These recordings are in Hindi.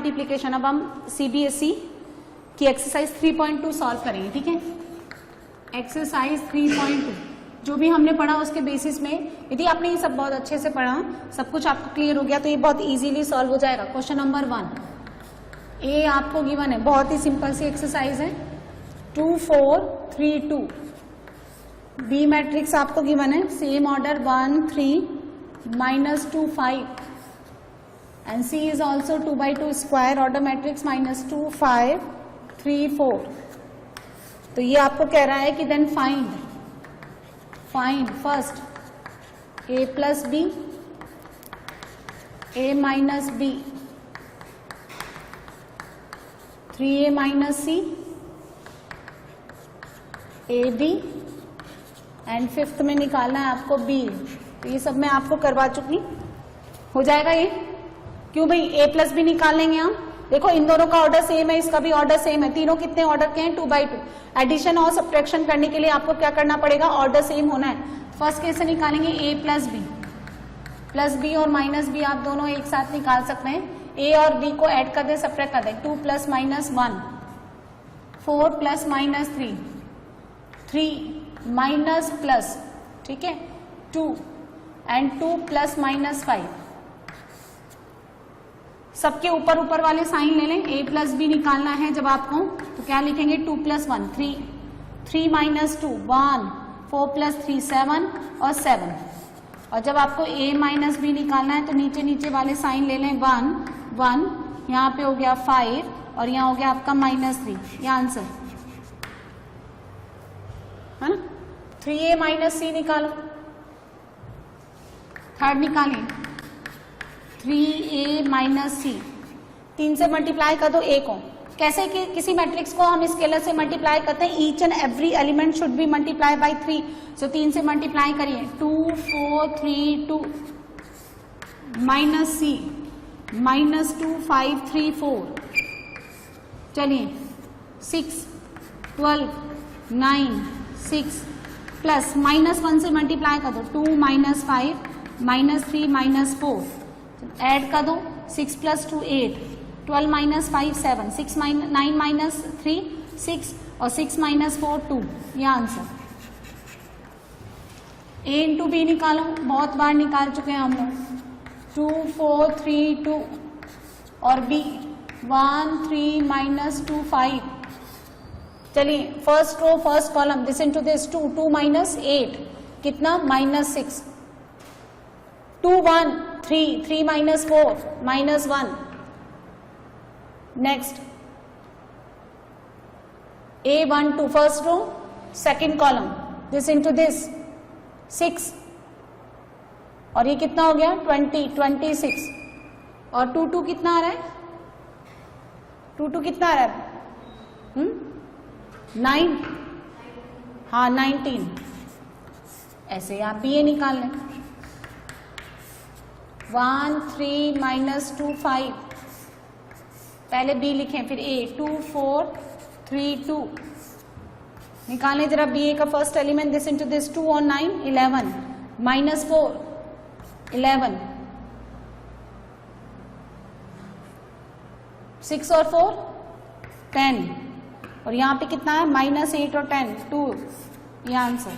मल्टीप्लीकेशन। अब हम सीबीएसई की एक्सरसाइज 3.2 सॉल्व करेंगे, ठीक है। एक्सरसाइज 3.2 जो भी हमने पढ़ा उसके बेसिस में, यदि आपने ये सब बहुत अच्छे से पढ़ा, सब कुछ आपको क्लियर हो गया, तो ये बहुत इजीली सॉल्व हो जाएगा। क्वेश्चन नंबर 1 ए आपको गिवन है, बहुत ही सिंपल सी एक्सरसाइज है, 2 4 3 2। बी मैट्रिक्स आपको गिवन है, same order 1 3 -2 5 and C is also 2/2 square order matrix -2 5 3 4। तो ये आपको कह रहा है कि then find first A plus B, A minus B, 3A minus C, AB and fifth में निकालना है आपको B। तो ये सब मैं आपको करवा चुकी, हो जाएगा ये। क्यों भाई, A प्लस बी निकाल लेंगे हम। देखो इन दोनों का ऑर्डर सेम है, इसका भी ऑर्डर सेम है, तीनों कितने ऑर्डर के हैं, 2/2। एडिशन और सब्ट्रैक्शन करने के लिए आपको क्या करना पड़ेगा, ऑर्डर सेम होना है। फर्स्ट कैसे निकालेंगे, A प्लस बी और माइनस बी आप दोनों एक साथ निकाल सकते हैं। A और B को ऐड कर दे, सब्ट्रैक्ट कर दे, 2 + -1 4 + -3 3 माइनस प्लस, ठीक है, 2 एंड 2 + -5। सबके ऊपर वाले साइन ले लें। A प्लस बी निकालना है जब आपको, तो क्या लिखेंगे, 2 + 1 3 3 - 2 1 4 + 3 7 और 7। और जब आपको A माइनस बी निकालना है तो नीचे वाले साइन ले लें, 1 1, यहाँ पे हो गया 5 और यहाँ हो गया आपका -3। ये आंसर है ना। 3A - C निकालो, थर्ड निकालें 3A - C, 3 से मल्टीप्लाई कर दो A को। कैसे कि किसी मैट्रिक्स को हम स्केलर से मल्टीप्लाई करते हैं, each and every element should be multiply by 3। सो 3 से मल्टीप्लाई करिए, 2 4 3 2 -C -2 5 3 4। चलिए 6 12 9 6 प्लस -1 से मल्टीप्लाई कर दो, 2 - 5 -3 -4 ऐड कर दो, 6 + 2 8 12 - 5 7 6 9 - 3 6 और 6 - 4 2। ये आंसर। A × B निकालो, बहुत बार निकाल चुके हैं हम लोग, 2 4 3 2 और B 1 3 -2 5। चलिए first row first column, this into this, 2 2 - 8 कितना, -6 2 1 3 3 - 4 -1। Next A 1 2 first row second column, this into this 6 और ये कितना हो गया 20 26 और 2 2 कितना आ रहा है, 2 2 कितना आ रहा है, 9, हाँ 19। ऐसे आप भी ये निकाल लें, 1 3 -2 5, पहले B लिखें फिर A, 2 4 3 2 निकालें जरा B का first element, this into this, 2 और 9 11 -4 11 6 और 4 10 और यहाँ पे कितना है, -8 और 10 2। ये आंसर।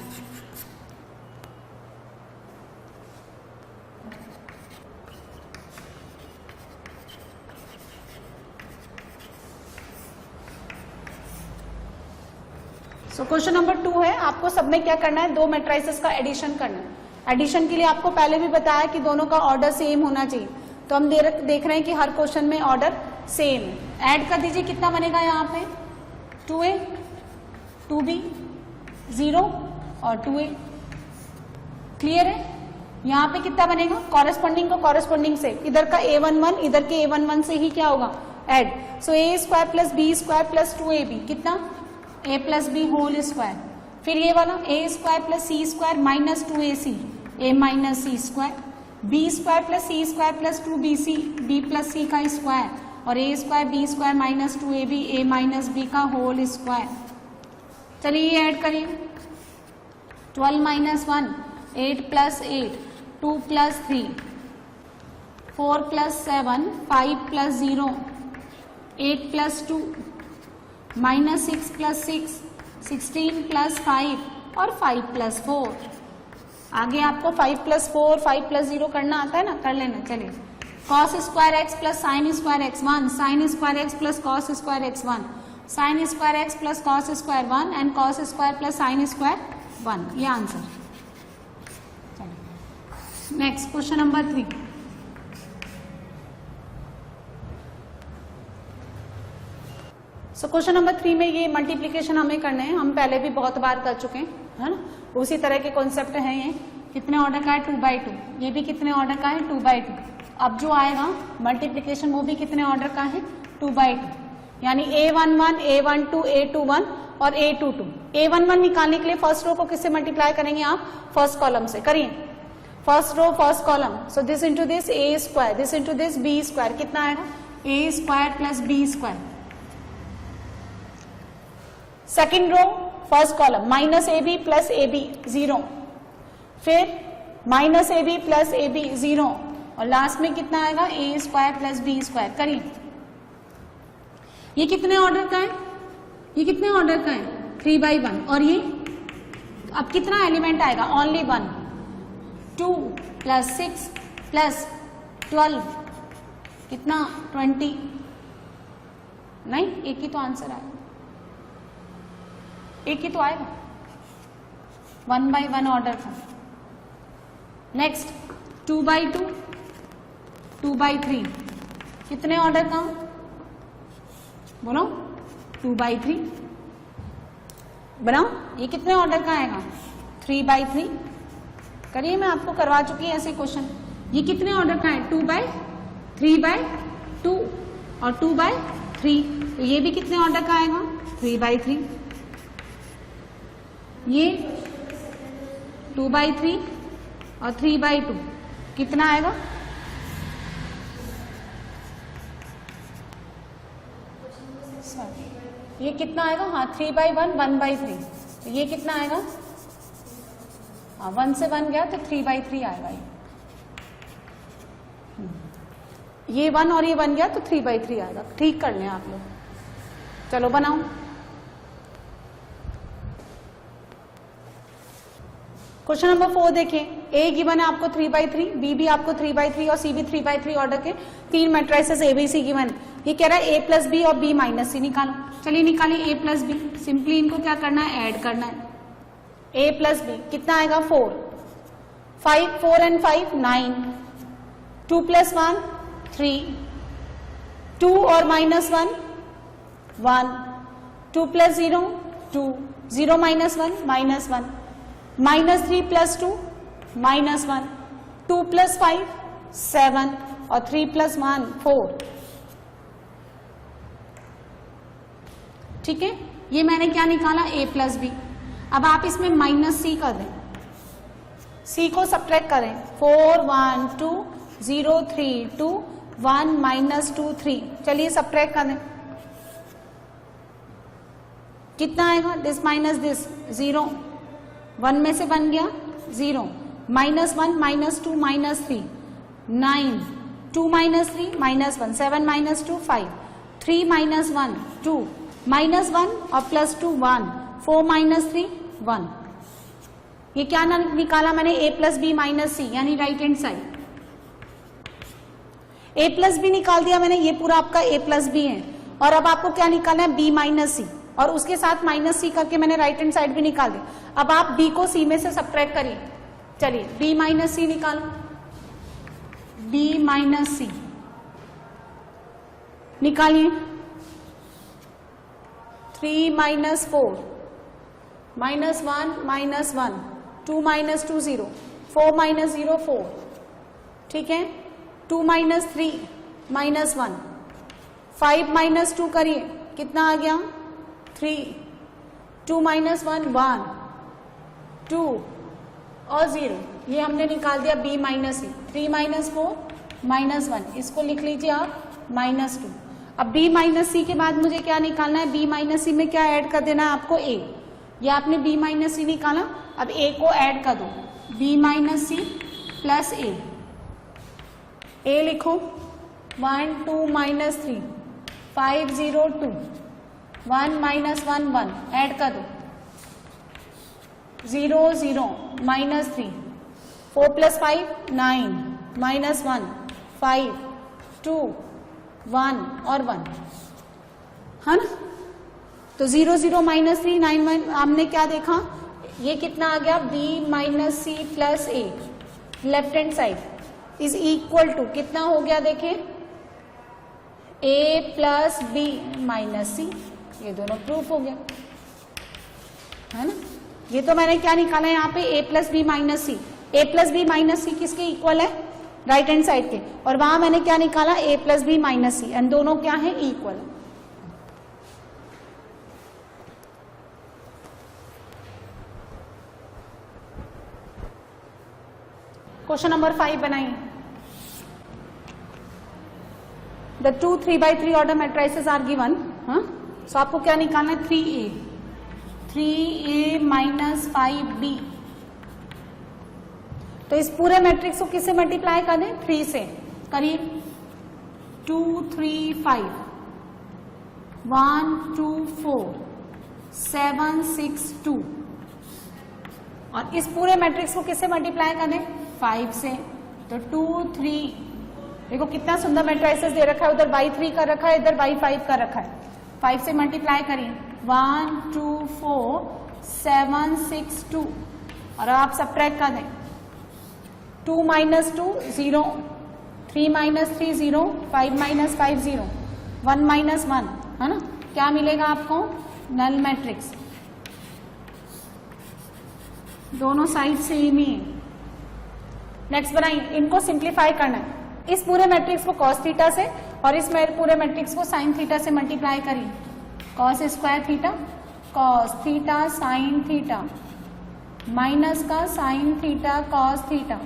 सो क्वेश्चन नंबर 2 है, आपको सब में क्या करना है, दो मैट्रिसेस का एडिशन करना है। एडिशन के लिए आपको पहले भी बताया कि दोनों का ऑर्डर सेम होना चाहिए, तो हम देख रहे हैं कि हर क्वेश्चन में ऑर्डर सेम है। ऐड कर दीजिए, कितना बनेगा यहाँ पे, 2A 2B 0 और 2A। क्लियर है। यहाँ पे कितना बनेगा, कॉरेस्पॉन्डिंग को कॉरेस्पॉन्डिंग से, इधर का A11 इधर के A11 से ही क्या होगा, ऐड। सो A² + B² + 2AB कितना, A + B होल स्क्वायर। फिर ये वाला A² + C² -2AC A - C², B² + C² + 2BC B + C का स्क्वायर और A² B² -2AB A - B का होल स्क्वायर। चलिए ये ऐड करिए, 12 - 1 8 + 8 2 + 3 4 + 7 5 + 0 8 प्लस 2 माइनस 6 प्लस 6 16 प्लस 5 और 5 प्लस 4। आगे आपको 5 प्लस 4 5 प्लस 0 करना आता है ना, कर लेना। चलिए cos square x plus sine square x 1, sine square x plus cos square x 1, sine square x plus cos square 1 and cos square plus sine square 1, ये आंसर। चलिए next question number 3। So question number 3 में ये मल्टीप्लीकेशन हमें करने हैं, हम पहले भी बहुत बार कर चुके हैं, है ना। उसी तरह के कॉन्सेप्ट हैं ये। कितने ऑर्डर का है 2/2, ये भी कितने ऑर्डर का है 2/2। अब जो आएगा मल्टीप्लीकेशन वो भी कितने ऑर्डर का है 2/2, यानी a11 a12 a21 और a22। a11 निकालने के लिए फर्स्ट रो को किससे मल्टीप्लाई करेंगे आप, फर्स्ट कॉलम से। करिए first row first column, so this into this a square, this into this b square, कितना आएगा a square plus b square. Second row first column minus A B plus A B 0, फिर minus A B plus A B 0 और लास्ट में कितना आएगा A square plus B square. करिए ये कितने ऑर्डर का है, ये कितने ऑर्डर का है 3/1 और ये अब कितना एलिमेंट आएगा ओनली 1, 2 प्लस 6 प्लस 12 कितना 20, नहीं एक ही तो आंसर आएगा, एक ही तो आएगा 1/1 ऑर्डर का। नेक्स्ट 2/2 2/3 कितने ऑर्डर का बोलो 2/3 बनाओ, ये कितने ऑर्डर का आएगा 3/3। करिए मैं आपको करवा चुकी है ऐसे क्वेश्चन। ये कितने ऑर्डर का है 2/3/2 और 2/3, तो ये भी कितने ऑर्डर का आएगा 3/3। ये 2/3 और 3/2 कितना आएगा, ये कितना आएगा, हाँ 3/1 1/3, तो ये कितना आएगा, हाँ 1 से 1 गया तो 3/3 आएगा। ये 1 और ये 1 गया तो 3/3 आएगा। ठीक कर लें आप लोग, चलो बनाओ। क्वेश्चन नंबर 4 देखें, ए गिवन है आपको 3/3, बी भी आपको 3/3 और सी भी 3/3 ऑर्डर के 3 matrices A B C given. ये कह रहा है ए प्लस बी और बी माइनस सी निकालो। चलिए निकालिए ए प्लस बी, सिंपली इनको क्या करना है ऐड करना है। ए प्लस बी कितना आएगा 4, 5 4 एंड 5 9, 2 प्लस 1 3, 2 और minus 1 1, 2 plus 0 2, 0 minus 1 -1, -3 plus 2 -1, 2 plus 5 7 और 3 प्लस 1 4। ठीक है, ये मैंने क्या निकाला a प्लस बी। अब आप इसमें माइनस सी कर दें, सी को सब्ट्रैक्ट करें 4 1 2 0 3 2 1 -2 3। चलिए सब्ट्रैक्ट कर दें, कितना आएगा दिस माइनस दिस 0, 1 में से 1 गया 0, -1 -2 -3 9, 2 -3 -1 7 -2 5, 3 -1 2, -1 और +2 1, 4 -3 1। ये क्या निकाला मैंने a plus B minus C, यानी right hand side. a plus B निकाल दिया मैंने, ये पूरा आपका a प्लस बी है। और अब आपको क्या निकालना है b माइनस सी, और उसके साथ माइनस सी करके मैंने राइट हैंड साइड भी निकाल दिया। अब आप b को c में से सब्ट्रैक्ट करिए। चलिए b माइनस सी निकालो, b माइनस सी निकालिए। 3 -4 -1 -1, 2 -2 0, 4 -0 4। ठीक है, 2 -3 -1, 5 -2 करिए, कितना आ गया 3, 2 -1 1, 2 और 0। ये हमने निकाल दिया b माइनस सी। 3 -4 -1, इसको लिख लीजिए आप -2। अब b माइनस सी के बाद मुझे क्या निकालना है, b माइनस सी में क्या ऐड कर देना है आपको a। ये आपने b माइनस सी निकाला, अब a को ऐड कर दो, b minus C plus a लिखो 1 2 -3 5 0 2 1 माइनस 1 1 ऐड कर दो 0 0 माइनस 3 4 प्लस 5 9 माइनस 1 5 2 1 और 1 है ना। तो 0 0 माइनस 3 9 हमने क्या देखा, ये कितना आ गया b minus C plus A left hand side is equal to कितना हो गया देखें a plus B minus C, ये दोनों प्रूफ हो गया है ना। ये तो मैंने क्या निकाला है यहाँ पे a plus B minus C, A plus B minus C किसके इक्वल है, राइट हैंड साइड के, और वहां मैंने क्या निकाला a plus B minus C, and दोनों क्या है इक्वल। क्वेश्चन नंबर 5 बनाइए। The 2 3x3 order matrices are given, so आपको क्या निकालना है 3a माइनस 5b। तो इस पूरे मैट्रिक्स को किससे मल्टीप्लाई कर दें, 3 से करिए। 2 3 5 1 2 4 7 6 2, और इस पूरे मैट्रिक्स को किससे मल्टीप्लाई कर दें, 5 से। तो 2 3, देखो कितना सुंदर मैट्रिसेस दे रखा है, उधर बाई 3 का रखा है, इधर बाई 5 का रखा है। 5 से मल्टीप्लाई करिए 1 2 4 7 6 2, और आप सबट्रैक्ट कर दें 2 माइनस 2 0, 3 माइनस 3 0, 5 माइनस 5 0, 1 माइनस 1, है ना। क्या मिलेगा आपको, नल मैट्रिक्स, दोनों साइड सेम ही है। नेक्स्ट बनाइए, इनको सिंप्लीफाई करना है। इस पूरे मैट्रिक्स को कॉस थीटा से और इस पूरे मैट्रिक्स को साइन थीटा से मल्टीप्लाई करिए। Cos square theta cos theta sine theta minus का sine theta cos theta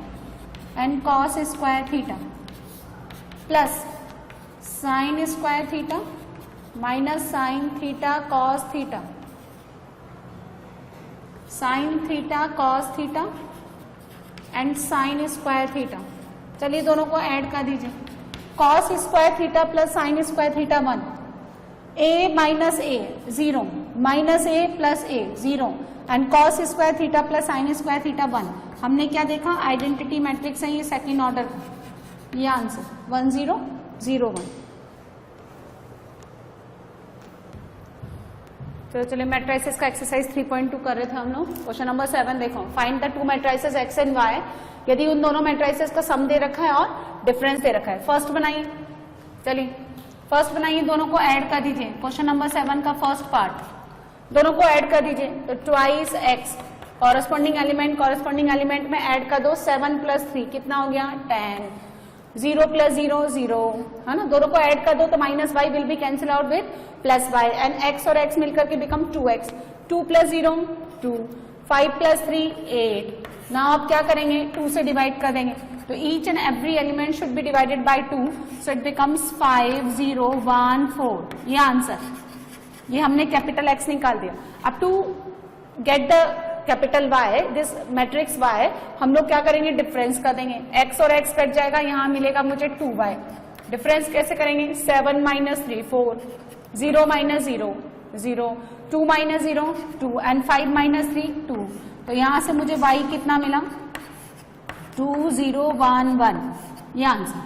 and cos square theta plus sine square theta minus sine theta cos theta sine theta cos theta and sine square theta. चलिए दोनों को ऐड कर दीजिए। Cos square theta plus sine square theta 1, a minus A 0, minus A plus A 0, and cos square theta plus sine square theta 1। हमने क्या देखा, आइडेंटिटी मैट्रिक्स है ये सेकंड ऑर्डर का, ये आंसर 1 0 0 1। चलिए मैट्रिसेस का एक्सरसाइज 3.2 कर रहे थे हम लोग। क्वेश्चन नंबर 7 देखो, find the 2 matrices X and Y, यदि उन दोनों मैट्रिसेस का सम दे रखा है और डिफरेंस दे रखा है। फर्स्ट बनाइए, चलिए फर्स्ट बनाइए, दोनों को ऐड कर दीजिए। क्वेश्चन नंबर 7 का फर्स्ट पार्ट, दोनों को ऐड कर दीजिए। तो ट्वाइस एक्स, कॉरेस्पॉन्डिंग एलिमेंट में ऐड कर दो 7 प्लस 3, कितना हो गया 10, 0 प्लस 0 0, है ना। दोनों को ऐड कर दो तो minus Y will be cancel out with plus Y, and X और एक्स मिलकर के become 2x, 2 plus 0 2, 5 plus 3 8। Now आप क्या करेंगे, 2 से डिवाइड कर देंगे, तो each and every element should be divided by 2, so it becomes 5 0 1 4, ये आंसर। ये हमने कैपिटल एक्स निकाल दिया। अब to get the capital Y, this matrix Y, हम लोग क्या करेंगे, डिफरेंस कर देंगे। एक्स और एक्स कट जाएगा, यहां मिलेगा मुझे 2y। डिफरेंस कैसे करेंगे, 7 minus 3 4, 0 minus 0 0, 2 minus 0 2, and 5 minus 3 2। तो यहां से मुझे y कितना मिला, 2 0 1 1, ये आंसर।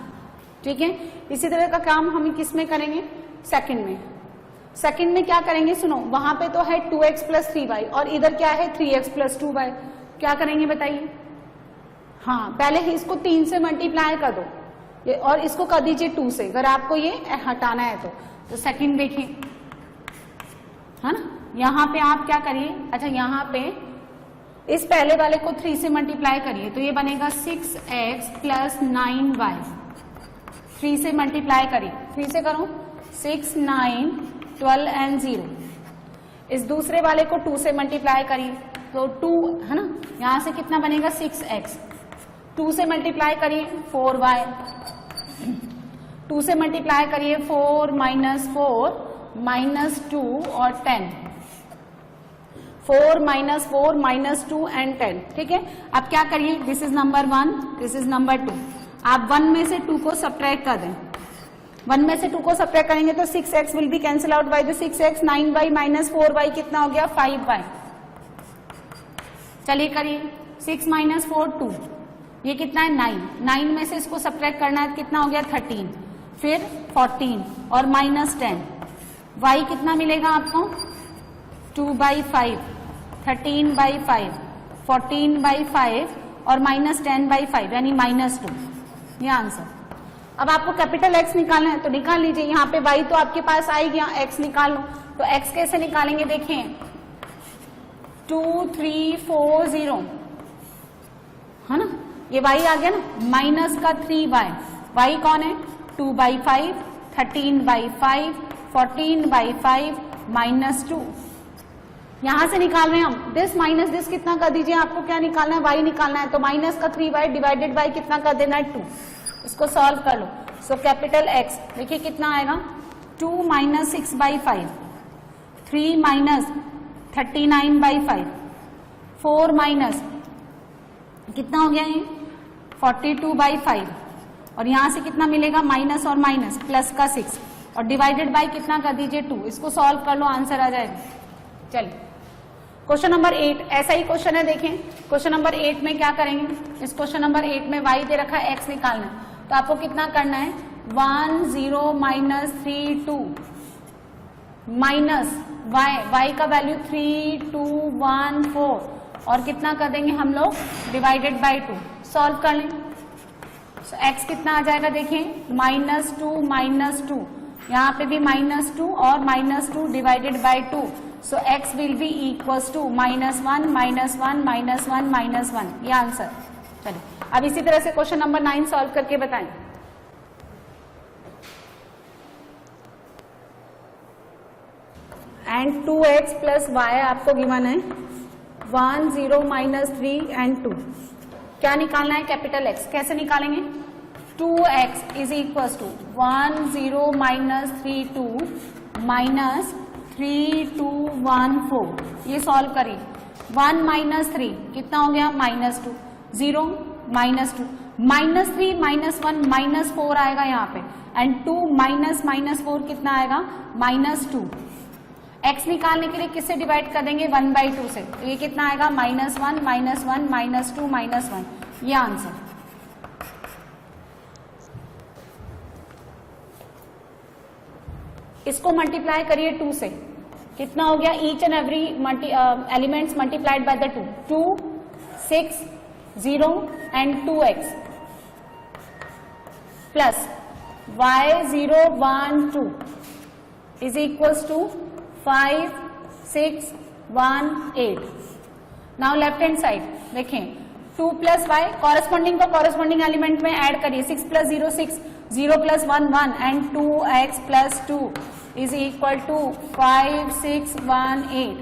ठीक है, इसी तरह का काम हम किस में करेंगे, सेकंड में। सेकंड में क्या करेंगे, सुनो, वहां पे तो है 2x प्लस 3y और इधर क्या है 3x प्लस 2y। क्या करेंगे बताइए, हाँ पहले ही इसको 3 से मल्टीप्लाई कर दो ये, और इसको कर दीजिए 2 से, अगर आपको ये हटाना है तो सेकंड देखिए, है ना। यहाँ पे आप क्या करिए, अच्छा यहाँ पे इस पहले वाले को 3 से मल्टीप्लाई करिए, तो ये बनेगा 6x प्लस 9y। 3 से मल्टीप्लाई करिए, 3 से करो 6 9 12 एंड 0। इस दूसरे वाले को 2 से मल्टीप्लाई करिए, तो 2, है ना, यहां से कितना बनेगा 6x। 2 से मल्टीप्लाई करिए 4y, 2 से मल्टीप्लाई करिए 4 माइनस 4 माइनस 2 और 10, 4 माइनस 4 माइनस 2 एंड 10। ठीक है, अब क्या करिए, this is number 1, this is number 2। आप 1 में से 2 को सब्ट्रैक्ट कर दें, 1 में से 2 को सब्ट्रैक्ट करेंगे तो 6x will be cancel out by the 6x, 9y minus 4y कितना हो गया 5y। चलिए करिए 6 माइनस 4 2, ये कितना है 9 में से इसको सब्ट्रैक्ट करना है कितना हो गया 13, फिर 14 और माइनस 10, y कितना मिलेगा आपको 2/5, 13/5, 14/5 और माइनस 10/5 यानी -2, ये आंसर। अब आपको कैपिटल X निकालना है तो निकाल लीजिए, यहाँ पे y तो आपके पास आ ही गया, x निकाल लो। तो x कैसे निकालेंगे देखिए 2 3 4 0 है ना, ये y आ गया ना, माइनस का 3y, y कौन है 2/5, 13/5, 14/5 -2, यहां से निकाल रहे हैं हम दिस माइनस दिस कितना कर दीजिए, आपको क्या निकालना है y निकालना है, तो माइनस का 3y डिवाइडेड बाय कितना कर देना है 2, इसको सॉल्व कर लो। सो कैपिटल X देखिए कितना आएगा 2 माइनस 6/5, 3 माइनस 39/5, 4 माइनस कितना हो गया ये 42/5 और यहां से कितना मिलेगा माइनस और माइनस प्लस का 6 और डिवाइडेड बाय कितना कर दीजिए 2, इसको सॉल्व कर लो आंसर आ जाएगा। चलिए क्वेश्चन नंबर 8 ऐसा ही क्वेश्चन है, देखें क्वेश्चन नंबर 8 में क्या करेंगे, इस क्वेश्चन नंबर 8 में y दे रखा है x निकालना है, तो आपको कितना करना है 1 0 माइनस 3 2 माइनस y का वैल्यू 3 2 1 4 और कितना कर देंगे हम लोग डिवाइडेड बाय 2, सॉल्व कर लें। सो x कितना आ जाएगा देखिए -2 यहाँ पे भी -2 और -2 divided by 2, so x will be equals to -1 -1 -1 -1, ये आंसर। चलिए अब इसी तरह से क्वेश्चन नंबर 9 सॉल्व करके बताएं। एंड 2x प्लस y आपको गिवन है 1 0 -3 एंड 2, क्या निकालना है कैपिटल X, कैसे निकालेंगे 2x is equals to 1 0 -3 2 minus 3 2 1 4, ये सॉल्व करिए 1 -3 कितना हो गया -2, 0 -2 -3 -1 -4 आएगा यहाँ पे एंड 2 -4 कितना आएगा -2। x निकालने के लिए किससे डिवाइड कर देंगे 1/2 से, तो ये कितना आएगा -1 -1 -2 -1, ये आंसर। इसको मल्टीप्लाई करिए 2 से, कितना हो गया each and every elements multiplied by the 2 6 0 and 2x plus y 0 1 2 is equals to 5 6 1 8। Now left hand side देखें 2 प्लस y कॉरेस्पॉन्डिंग को कॉरेस्पॉन्डिंग एलिमेंट में ऐड करिए, 6 plus 0 6, 0 plus 1 1 and 2x plus 2 is equal to 5 6 1 8।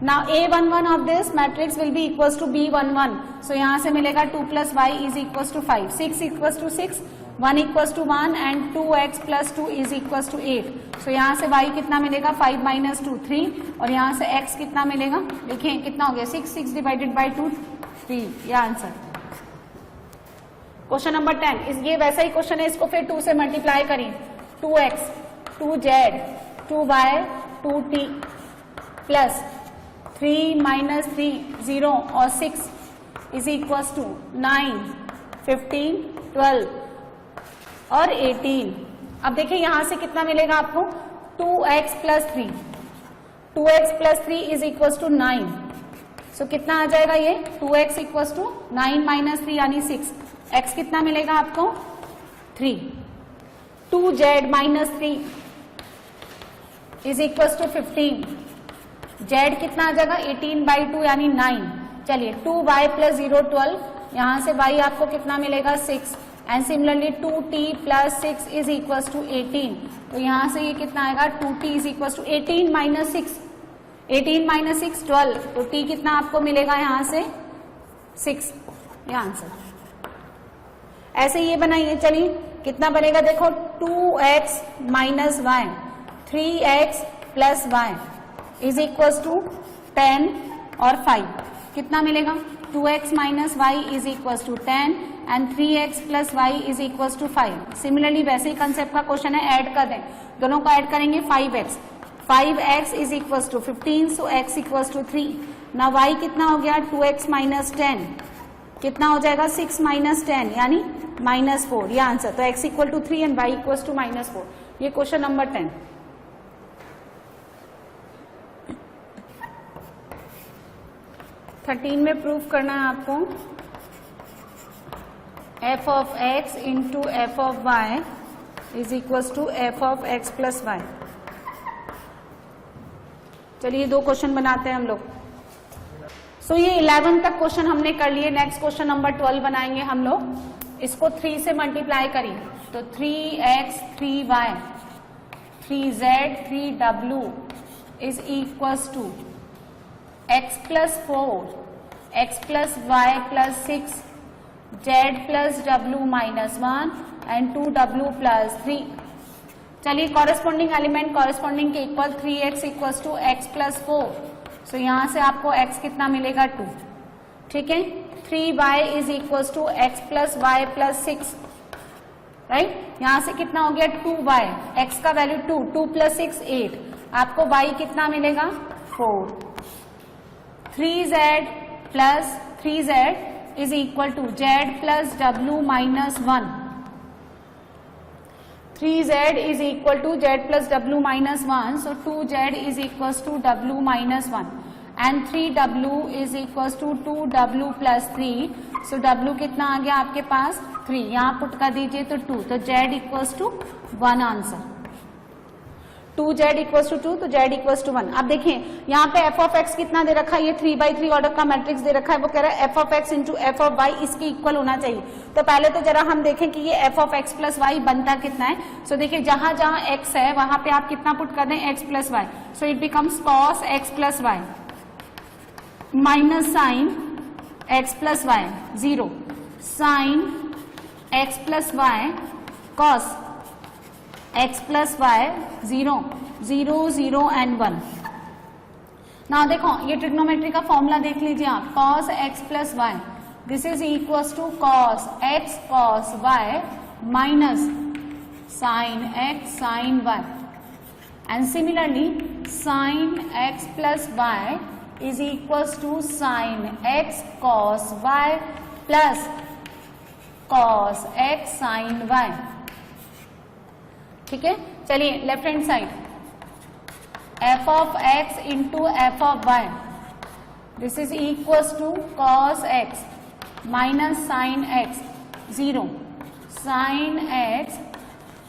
Now A11 of this matrix will be equals to B11, so यहाँ से मिलेगा 2 plus y is equals to 5, 6 equals to 6, 1 equals to 1 and 2x plus 2 is equals to 8, so यहाँ से y कितना मिलेगा 5 minus 2 3 और यहाँ से x कितना मिलेगा, देखिए कितना हो गया 6 6 divided by 2 3, ये आंसर। क्वेश्चन नंबर 10 ये वैसा ही क्वेश्चन है, इसको फिर 2 से मल्टीप्लाई करिए 2x 2z 2y 2t plus 3 minus 3 0 और 6 is equals to 9 15 12 और 18। अब देखिए यहां से कितना मिलेगा आपको 2x plus 3, 2x plus 3 is equals to 9, सो कितना आ जाएगा ये 2x equals to 9 minus 3 यानी 6, x कितना मिलेगा आपको 3, 2z minus 3 is equals to 15, z कितना आ जाएगा 18 by 2 यानी 9। चलिए 2y plus 0 12, यहां से y आपको कितना मिलेगा 6 and similarly 2t plus 6 is equals to 18, तो यहां से ये कितना आएगा 2t is equals to 18 minus 6, 18 minus 6 12, तो t कितना आपको मिलेगा यहां से 6, ये आंसर। ऐसे ये बनाइए, चलिए कितना बनेगा देखो 2x minus y 3x plus y is equals to 10 और 5, कितना मिलेगा 2x minus y is equals to 10 and 3x plus Y is equal to 5। Similarly वैसे ही कंसेप्ट का क्वेश्चन है, ऐड कर दें, दोनों को ऐड करेंगे 5x is equal to 15, so x equal to 3। ना y कितना हो गया 2x माइनस 10, कितना हो जाएगा 6 माइनस 10 यानी -4, ये आंसर। तो x equal to 3 and y equal to -4, ये क्वेश्चन नंबर 10। थर्टीन में प्रूफ करना है आपको f of x into F of y is equal to F of x plus Y. चलिए 2 क्वेश्चन बनाते हैं हम लोग। सो ये 11 तक क्वेश्चन हमने कर लिए। नेक्स्ट क्वेश्चन नंबर 12 बनाएंगे हम लोग। इसको 3 से मल्टीप्लाई करिए तो 3x 3y 3z 3w is equal to x plus 4 x plus Y plus 6 z plus w minus 1 and 2w plus 3। चलिए कॉरेस्पॉन्डिंग एलिमेंट कॉरेस्पॉन्डिंग के equal 3x equal to x plus 4। So यहां से आपको x कितना मिलेगा 2, ठीक है। 3y is equal to x plus Y plus 6, right. यहां से कितना हो गया 2y, x का वैल्यू 2, 2 प्लस 6 8, आपको y कितना मिलेगा 4। 3z plus 3z is equal to z plus w minus 1। 3z is equal to z plus w minus 1, so 2z is equals to w minus 1 and 3w is equals to 2w plus 3, so w कितना आ गया आपके पास 3, यहाँ पुट कर दीजिए तो 2, तो z equals to 1 answer. 2z equals to 2 तो z equals to 1। अब देखिए यहाँ पे f of x कितना दे रखा है, ये 3/3 ऑर्डर का मैट्रिक्स दे रखा है, वो कह रहा है f of x into F of y इसके इक्वल होना चाहिए। तो पहले तो जरा हम देखें कि ये f of x plus Y बनता कितना है। सो देखिए जहां जहां x है वहां पे आप कितना पुट कर दें x plus Y, so it becomes cos x plus Y minus sine x plus Y 0, sine x plus Y cos x plus Y 0, 0 0 and 1। ना देखो ये ट्रिग्नोमेट्री का फॉर्मूला देख लीजिए आप, cos x plus Y this is equals to cos x cos y minus sin x sin y and similarly sin x plus y is equals to sin x cos y plus cos x sin y, ठीक है। चलिए left hand side f of x into F of y this is equals to cos x minus sine x 0, sine x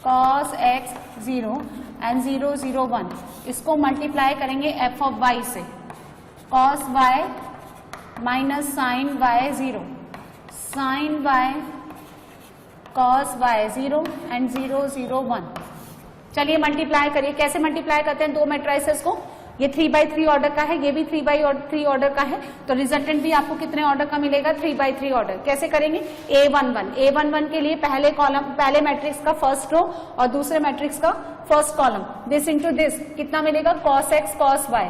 cos x 0 and 0 0 1, इसको मल्टीप्लाई करेंगे f ऑफ y से, cos y minus sine y 0, sine y cos y 0 and 0 0 1। चलिए मल्टीप्लाई करिए, कैसे मल्टीप्लाई करते हैं दो मैट्रिसेस को, ये 3/3 ऑर्डर का है, ये भी 3/3 ऑर्डर का है, तो रिजल्टेंट भी आपको कितने ऑर्डर का मिलेगा 3/3 ऑर्डर। कैसे करेंगे A11 के लिए पहले कॉलम पहले मैट्रिक्स का फर्स्ट रो और दूसरे मैट्रिक्स का first column, this into this कितना मिलेगा cos x cos y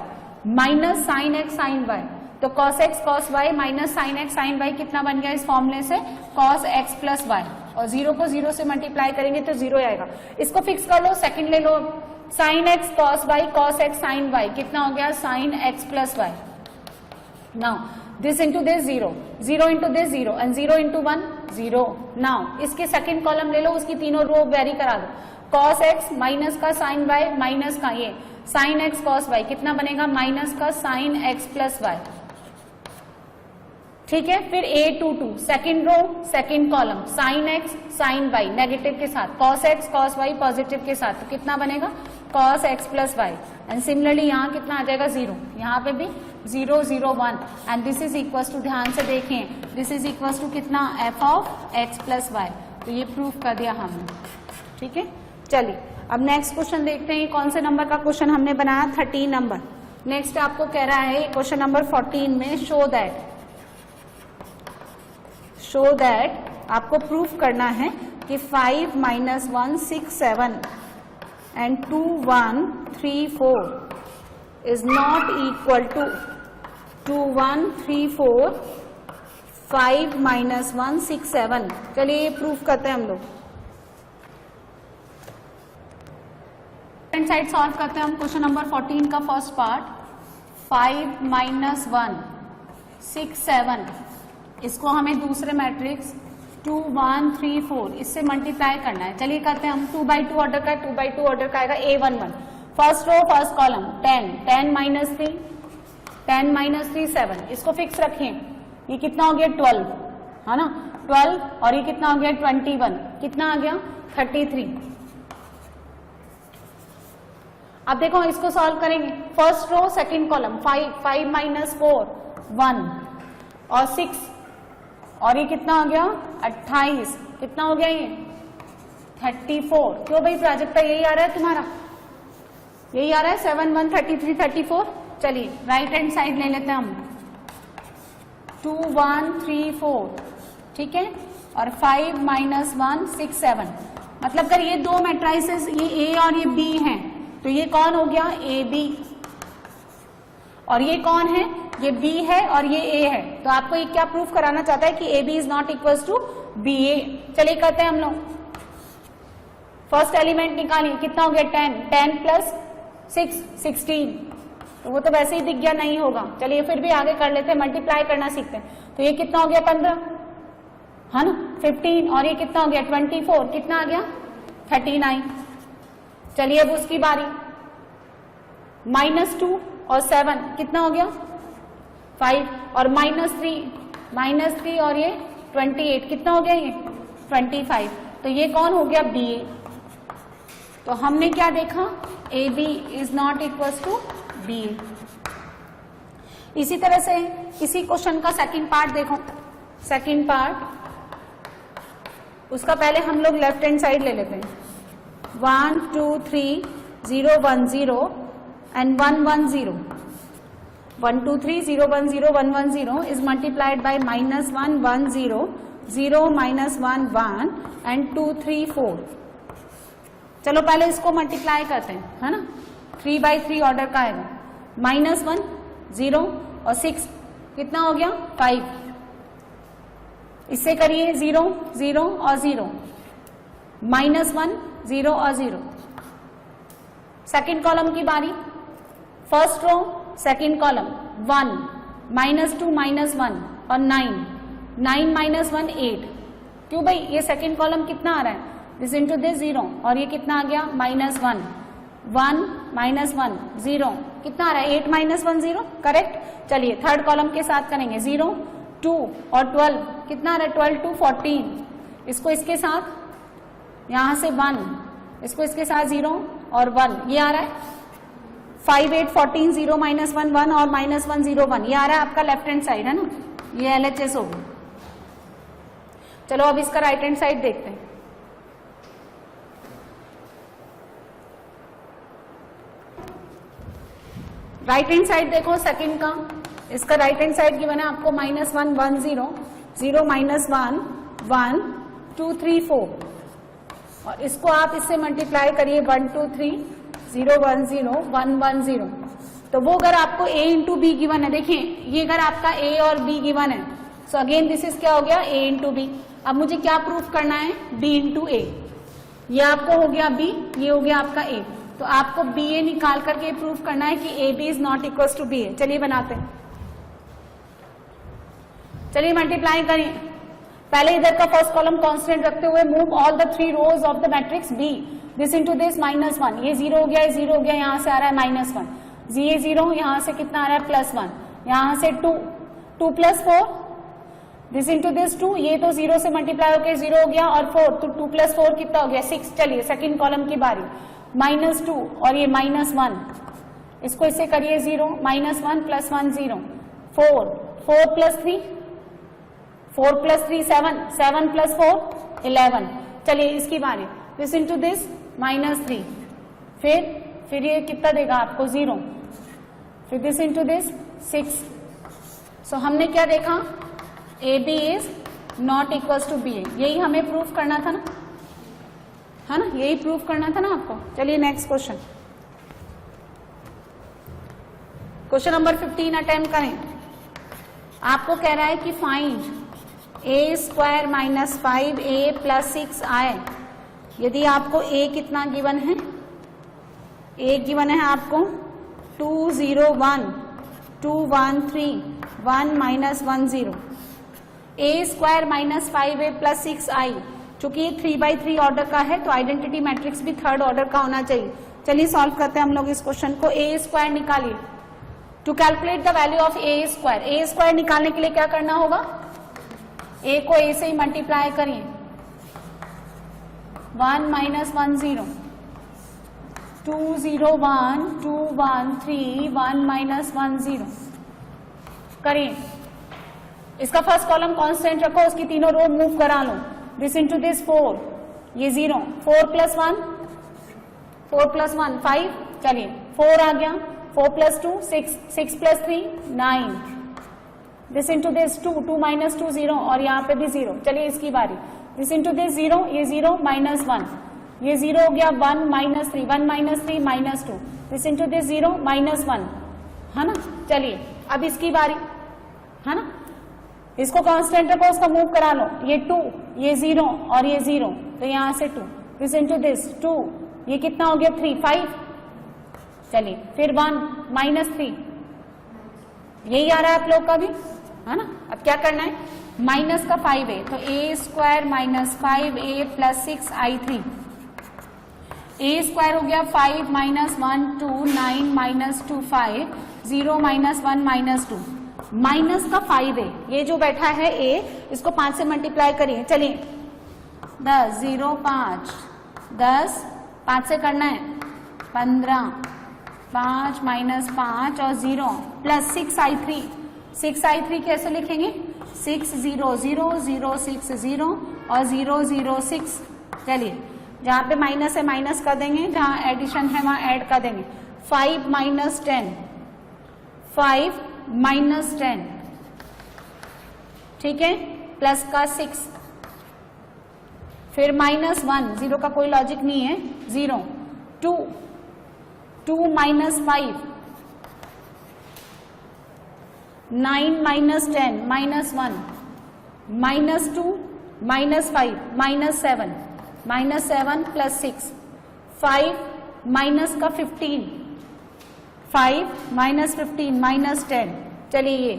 minus sine x sine y, तो cos x cos y minus sine x sine y कितना बन गया इस फॉर्मूले से cos x प्लस y, और 0 को 0 से मल्टीप्लाई करेंगे तो 0 आएगा। इसको फिक्स कर लो, सेकंड ले लो, sine x cos y cos x sine y कितना हो गया sine x plus y। Now this into this 0, 0 into this 0 and 0 into 1 0। Now इसके सेकंड कॉलम ले लो, उसकी तीनों रो वेरी करा दो, cos x माइनस का साइन y माइनस का ये साइन x cos y कितना बनेगा माइनस का साइन x प्लस y, ठीक है। फिर A22 second row second column sine x sine y negative के साथ, cos x cos y positive के साथ, तो कितना बनेगा cos x plus y and similarly यहाँ कितना आ जाएगा 0, यहाँ पे भी 0 0 1 and this is equals to, ध्यान से देखें, दिस इज इक्वल्स टू कितना f of x plus Y. तो ये प्रूफ कर दिया हमने, ठीक है। चलिए अब नेक्स्ट क्वेश्चन देखते हैं, कौन से नंबर का क्वेश्चन हमने बनाया 13 नंबर। नेक्स्ट आपको कह रहा है क्वेश्चन नंबर 14 में शो दैट आपको प्रूफ करना है कि 5 minus 1 6 7 and 2 1 3 4 is not equal to 2 1 3 4 5 minus 1 6 7। चलिए ये प्रूफ करते हैं हम लोग। सेकंड साइड सॉल्व करते हैं हम क्वेश्चन नंबर 14 का फर्स्ट पार्ट। 5 माइनस 1 6 7, इसको हमें दूसरे मैट्रिक्स 2 1 3 4 इससे मल्टीप्लाई करना है। चलिए करते हैं हम। 2 by 2 ऑर्डर का 2 by 2 ऑर्डर का आएगा A11। First row first column 10 10 minus 3 10 minus 3 7, इसको फिक्स रखें। ये कितना हो गया 12, है ना 12, और ये कितना हो गया 21, कितना आ गया 33। अब देखो इसको सॉल्व करेंगे। First row second column 5 5 minus 4 1 और 6, और ये कितना हो गया 28, कितना हो गया ये 34। क्यों भाई प्राजक्ता यही आ रहा है तुम्हारा, यही आ रहा है 7 1 33 34। चलिए राइट हैंड साइड ले लेते हैं हम। 2 1 3 4, ठीक है, और 5 माइनस 1 6 7। मतलब अगर ये दो मैट्राइसेस ये ए और ये बी हैं तो ये कौन हो गया ए बी, और ये कौन है ये बी है और ये ए है। तो आपको ये क्या प्रूफ कराना चाहता है कि A B is not equal to B A. चलिए करते हैं हम लोग। फर्स्ट एलिमेंट निकालिए, कितना हो गया 10 10 प्लस 6 16, तो वो तो वैसे ही दिख गया नहीं होगा। चलिए फिर भी आगे कर लेते हैं, मल्टीप्लाई करना सीखते हैं। तो ये कितना हो गया 15, है ना 15, और ये कितना हो गया 24, कितना आ गया 39। चलिए अब उसकी बारी। -2 और 7 कितना हो गया 5, और -3 और ये 28 कितना हो गया ये 25। तो ये कौन हो गया बी ए। तो हमने क्या देखा A B is not equal to B A. इसी तरह से इसी क्वेश्चन का सेकंड पार्ट देखो। सेकंड पार्ट, उसका पहले हम लोग लेफ्ट हैंड साइड ले लेते हैं। 1 2 3 0 1 0 and 1 1 0। 1 2 3 0 1 0 1 1 0 is multiplied by -1 1 0 0 -1 1 and 2 3 4। चलो पहले इसको मल्टीप्लाई करते हैं, है ना। 3 by 3 ऑर्डर का आएगा। -1 0 और 6 कितना हो गया 5। इससे करिए 0 0 और 0, -1 0 और 0। सेकंड कॉलम की बारी। फर्स्ट रो सेकंड कॉलम 1 -2 -1 और 9 9 -1 8। क्यों भाई ये सेकंड कॉलम कितना आ रहा है दिस इंटू दिस 0, और ये कितना आ गया -1 1 -1 0, कितना आ रहा है 8 -1 0, करेक्ट। चलिए थर्ड कॉलम के साथ करेंगे। 0 2 और 12 कितना आ रहा है 12 2 14। इसको इसके साथ यहां से 1, इसको इसके साथ 0 और 1, ये आ रहा है 5 8 14 0 -1 1 और -1 0 1, ये आ रहा है आपका लेफ्ट हैंड साइड, है ना। ये LHS होगा। चलो अब इसका राइट हैंड साइड देखते हैं। राइट हैंड साइड देखो सेकंड का। इसका राइट हैंड साइड गिवन है आपको -1 1 0 0 -1 1 2 3 4, और इसको आप इससे मल्टीप्लाई करिए 1 2 3 0 1 0 1 1 0। तो वो अगर आपको a इंटू बी गिवन है, देखिए ये अगर आपका a और b गिवन है, सो अगेन दिस इज क्या हो गया a इंटू बी। अब मुझे क्या प्रूफ करना है b इंटू a। ये आपको हो गया b, ये हो गया आपका a। तो आपको बी ए निकाल करके प्रूफ करना है कि A B is not equal to B A. चलिए बनाते हैं। चलिए मल्टीप्लाई करिए। पहले इधर का फर्स्ट कॉलम कांस्टेंट रखते हुए move all the 3 rows of the matrix B this into this -1। ये 0 हो गया, ये 0 हो गया, यहां से आ रहा है -1, ये 0, यहां से कितना आ रहा है +1, यहां से 2 2 + 4 दिस इनटू दिस 2, ये तो 0 से मल्टीप्लाई होकर 0 हो गया, और 4 तो 2 + 4 कितना हो गया 6। चलिए सेकंड कॉलम की बारी। -2 और ये -1, इसको इससे करिए 0 -1 + 1 0 4 4 + 3 4 + 3 7 7 + 4 11। चलिए इसकी बारी। दिस इनटू दिस -3, फिर ये कितना देगा आपको 0, फिर दिस इनटू दिस 6। सो हमने क्या देखा A B is not equal to B A. यही हमें प्रूफ करना था ना, है ना, यही प्रूफ करना था ना आपको। चलिए next question, question number 15 attempt करें। आपको कह रहा है कि find A square minus 5a plus 6i। यदि आपको a कितना गिवन है, a गिवन है आपको 2 0 1 2 1 3 1 minus 1 0। a square minus 5a plus 6i, चूंकि ये 3x3 ऑर्डर का है तो आइडेंटिटी मैट्रिक्स भी थर्ड ऑर्डर का होना चाहिए। चलिए सॉल्व करते हैं हम लोग इस क्वेश्चन को। ए स्क्वायर निकालिए। To calculate the value of A square निकालने के लिए क्या करना होगा, ए को ए से ही मल्टीप्लाई करिए। 1 माइनस 1 0 2 0 1 2 1 3 1 माइनस 1 0 करिए। इसका फर्स्ट कॉलम कांस्टेंट रखो, उसकी तीनों रो मूव करा लो। दिस इंटू दिस 4, ये 0, 4 प्लस 1 5, चलिए 4 आ गया, 4 plus 2 6, 6 plus 3 9, this into this 2 minus 2 0 और यहाँ पे भी 0। चलिए इसकी बारी, दिस इंटू दिस 0, ये 0 माइनस 1, ये 0 हो गया 1 minus 3 1 minus 3 minus 2, this into this 0 minus 1, है ना। चलिए अब इसकी बारी, है ना। इसको कांस्टेंट रखो, उसका मूव करा लो। ये 2, ये 0 और ये 0, तो यहाँ से 2, दिस इंटू दिस 2, ये कितना हो गया 3 5। चलिए फिर 1 माइनस 3, यही आ रहा है आप लोग का भी, है ना। अब क्या करना है, माइनस का 5 है तो A square minus 5a plus 6i3। A square हो गया 5 minus 1 2 9 minus 2 5 0 minus 1 minus 2, minus का 5 है, ये जो बैठा है a, इसको 5 से मल्टीप्लाई करिए। चलिए 10 0 5 10, 5 से करना है 15, 5 माइनस 5 और 0 प्लस 6i3। 6i3 कैसे लिखेंगे, 6 0 0 0 6 0 और 0 0 6। चलिए जहां पे माइनस है माइनस कर देंगे, जहां एडिशन है वहां ऐड कर देंगे। 5 माइनस 10, 5 माइनस 10, ठीक है, प्लस का 6, फिर माइनस 1, 0 का कोई लॉजिक नहीं है, 0 2 2 minus 5 9 minus 10 minus 1 minus 2 minus 5 minus 7 plus 6 5 minus का 15 5 माइनस 15 माइनस 10। चलिए ये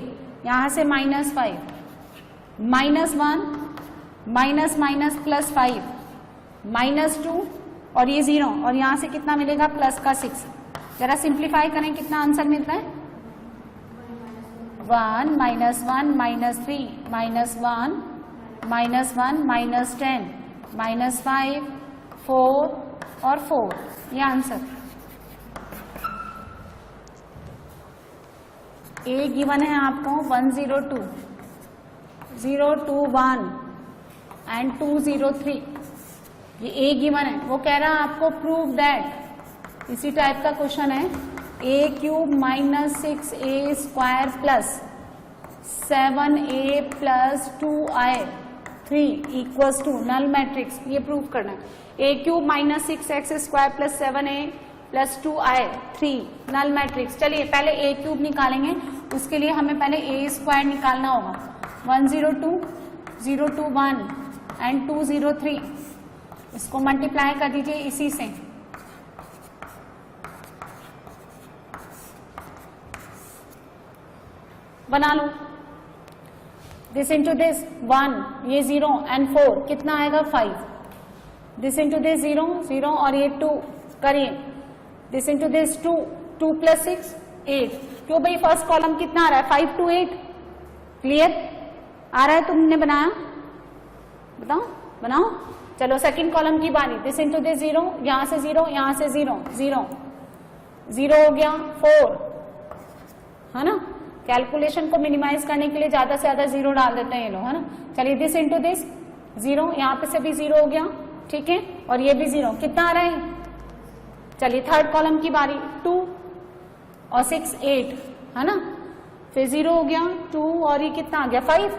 यहां से minus 5 minus 1 minus minus plus 5 minus 2 और ये 0 और यहां से कितना मिलेगा प्लस का 6। जरा सिंप्लीफाई करें, कितना आंसर मिलता है, 1 minus 1 minus 3 minus 1 minus 1 minus 10 minus 5 4 और 4, ये आंसर। ए गिवन है आपको 102 021 एंड 203, ये ए गिवन है। वो कह रहा है आपको प्रूव दैट, इसी टाइप का क्वेश्चन है, A cube minus 6a square plus 7a plus 2i3 equals to null matrix, ये प्रूव करना है। A cube minus 6x square plus 7a plus 2i3 null matrix. चलिए पहले ए क्यूब निकालेंगे, उसके लिए हमें पहले ए स्क्वायर निकालना होगा। 102 021 एंड 203, इसको मल्टीप्लाई कर दीजिए इसी से, बना लो। दिस इंटू दिस 1, ये 0 एंड 4 कितना आएगा 5, दिस इंटू दिस 0 0 और ये 2 करिए, दिस इंटू दिस 2 2 प्लस 6 8। क्यों भाई, फर्स्ट कॉलम कितना आ रहा है 5 to 8, क्लियर आ रहा है, तुमने बनाया, बताओ बनाओ। चलो सेकंड कॉलम की बारी, दिस इंटू दिस 0, यहां से 0 यहां से 0 0 0 हो गया 4, है ना। कैलकुलेशन को मिनिमाइज करने के लिए ज्यादा से ज्यादा 0 डाल देते हैं ये लोग, है ना। चलिए दिस इंटू दिस 0, यहाँ पे से भी 0 हो गया, ठीक है, और ये भी 0, कितना आ रहा है। चलिए थर्ड कॉलम की बारी, 2 और 6 8, है ना, फिर 0 हो गया 2 और ये कितना आ गया 5,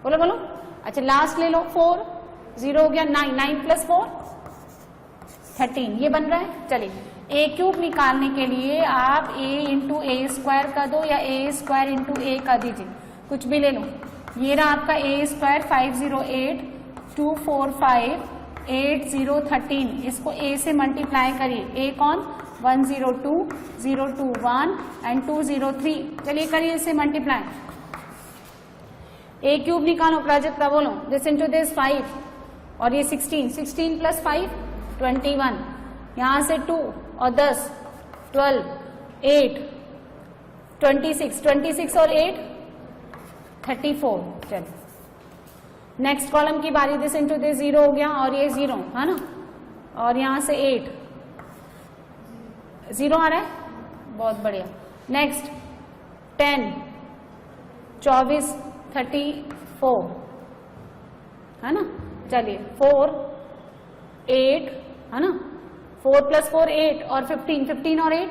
बोलो बोलो। अच्छा लास्ट ले लो 4, 0 हो गया 9 9 प्लस 4 13, ये बन रहा है। चलिए ए क्यूब निकालने के लिए आप a इंटू ए स्क्वायर कर दो या ए स्क्वायर इंटू ए कर दीजिए, कुछ भी ले लो, ये रहा आपका ए स्क्वायर 508 245 8013, इसको ए से मल्टीप्लाई करिए। ए कौन 102 021 एंड 203, चलिए करिए इसे मल्टीप्लाई। ए क्यूब निकालो प्राजक्ता, बोलो दिस इंटू दिस 5 और ये 16, 16 प्लस 5 21, यहां से 2 और 10 12 8 26, 26 और 8 34। चलो नेक्स्ट कॉलम की बारी, दिस इंटू दिस 0 हो गया और ये 0 है ना, और यहां से 8 0 आ रहा है, बहुत बढ़िया। नेक्स्ट 10 24 34 है ना, चलिए 4 8 है ना, 4 प्लस 4 8 और 15, 15 और 8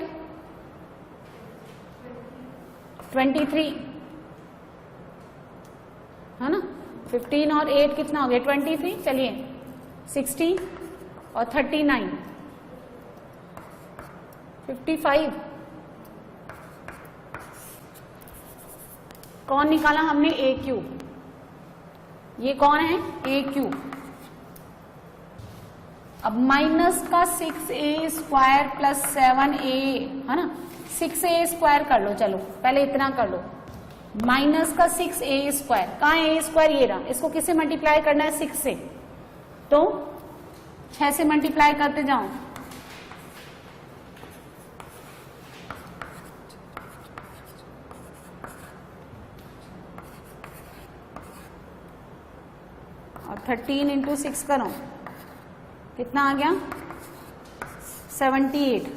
23 है ना, 15 और 8 कितना हो गया 23, चलिए 60 और 39 55। कौन निकाला हमने ए क्यूब, ये कौन है ए क्यूब। अब माइनस का 6a स्क्वायर प्लस 7a है ना, 6a स्क्वायर कर लो, चलो पहले इतना कर लो। माइनस का 6a स्क्वायर, कहाँ है a स्क्वायर, ये रहा, इसको किससे मल्टीप्लाई करना है 6 से, तो 6 से मल्टीप्लाई करते जाओ। और 13 इंटू 6 करो, कितना आ गया 78।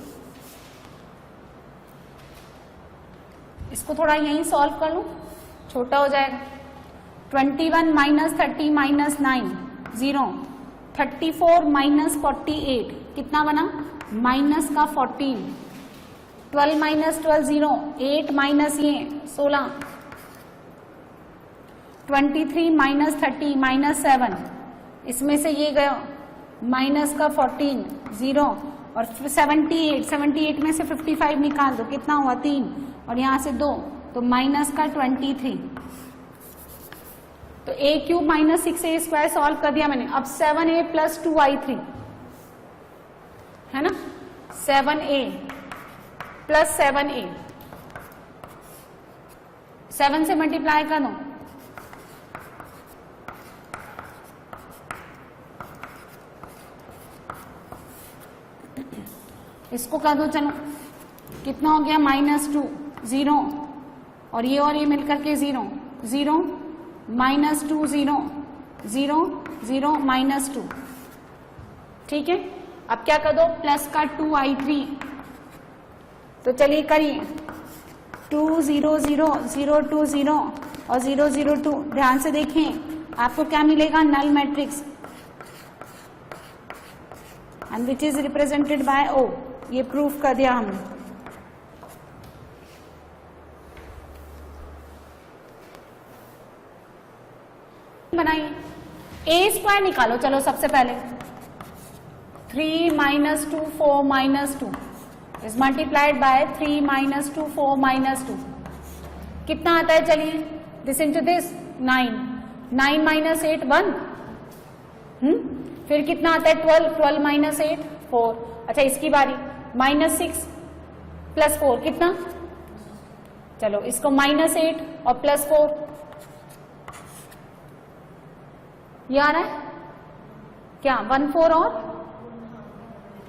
इसको थोड़ा यहीं सॉल्व कर लूं, छोटा हो जाएगा। 21 माइनस 30 माइनस 9 0, 34 माइनस 48 कितना बना माइनस का 14, 12 माइनस 12 0, 8 माइनस ये 16, 23 माइनस 30 माइनस 7, इसमें से ये गया माइनस का 14 0 और 78, 78 में से 55 निकाल दो, कितना हुआ 3 और यहां से 2, तो माइनस का 23। तो A cube minus 6a square solve कर दिया मैंने। अब 7a प्लस 2i3 है ना, 7a प्लस 7a, 7 से मल्टीप्लाई कर दो, इसको कर दो, चलो कितना हो गया -2 0 और ये मिलकर के 0 0 -2 0 0 0 -2, ठीक है। अब क्या कर दो प्लस का 2i3, तो चलिए करिए 2 0 0 0 2 0 और 0 0 2, ध्यान से देखें आपको क्या मिलेगा null matrix and which is represented by O, ये प्रूफ कर दिया हमने। बनाइए a स्क्वायर निकालो, चलो सबसे पहले 3 minus 2 4 minus 2 is multiplied by 3 minus 2 4 minus 2, कितना आता है, चलिए दिस इंटू दिस 9, 9 माइनस 8 1, फिर कितना आता है 12, 12 माइनस 8 4, अच्छा इसकी बारी -6 प्लस 4 कितना, चलो इसको -8 और प्लस 4, ये आ रहा है क्या 1 4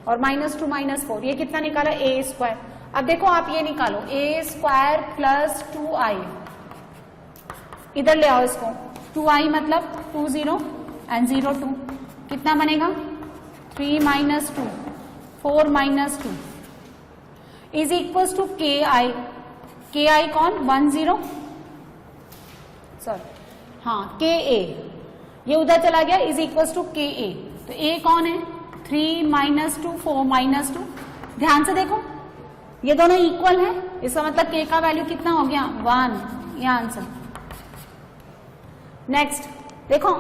और -2 -4, ये कितना निकाला a स्क्वायर। अब देखो आप ये निकालो a स्क्वायर प्लस 2i, इधर ले आओ इसको, 2i मतलब 2 0 एंड 0 2, कितना बनेगा 3 minus 2 4 minus 2 is equals to ki कौन 1 0 सॉरी हाँ ka, ये उधर चला गया इज इक्वल्स टू ka, तो a कौन है 3 माइनस 2 4 माइनस 2, ध्यान से देखो ये दोनों इक्वल है, इसका मतलब k का वैल्यू कितना हो गया 1, ये आंसर। नेक्स्ट देखो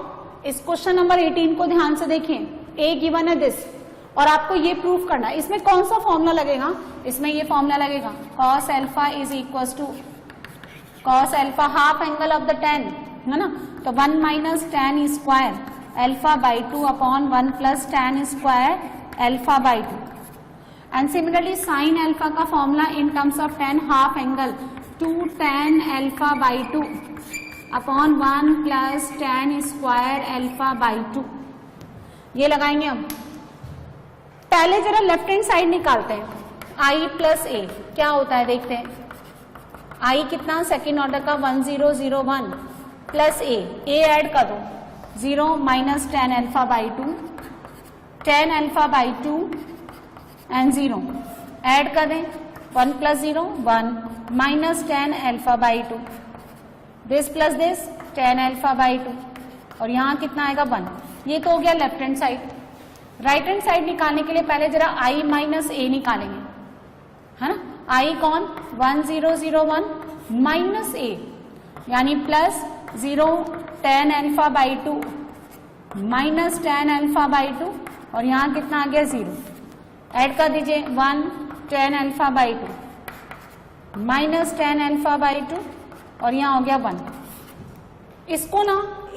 इस क्वेश्चन नंबर 18 को ध्यान से देखें, a गिवन है दिस और आपको ये प्रूफ करना है, इसमें कौन सा फॉर्मूला लगेगा, इसमें ये फॉर्मूला लगेगा cos alpha is equal to cos alpha half angle of the tan है ना, तो 1 minus tan square alpha by 2 upon 1 plus tan square alpha by 2. And similarly sine alpha का formula in terms of tan half angle 2 tan alpha by 2 upon 1 plus tan square alpha by 2. ये लगाएंगे हम. पहले जरा लेफ्ट हैंड साइड निकालते हैं. i प्लस ए क्या होता है देखते हैं. i कितना, सेकेंड ऑर्डर का 1001 प्लस ए ऐड कर दो 0 minus ten alpha by 2 ten alpha by 2 and 0 add कर दें 1 plus 0 1 minus ten alpha by 2 this plus this ten alpha by 2 और यहाँ कितना आएगा 1. ये तो हो गया left hand side. Right hand side निकालने के लिए पहले जरा i माइनस ए निकालेंगे, है ना. i कौन 1001 माइनस ए यानी plus 0 ten alpha by 2 minus ten alpha by 2 और यहाँ कितना आ गया 0. ऐड कर दीजिए 1 ten alpha by 2 minus ten alpha by 2 और यहाँ हो गया 1.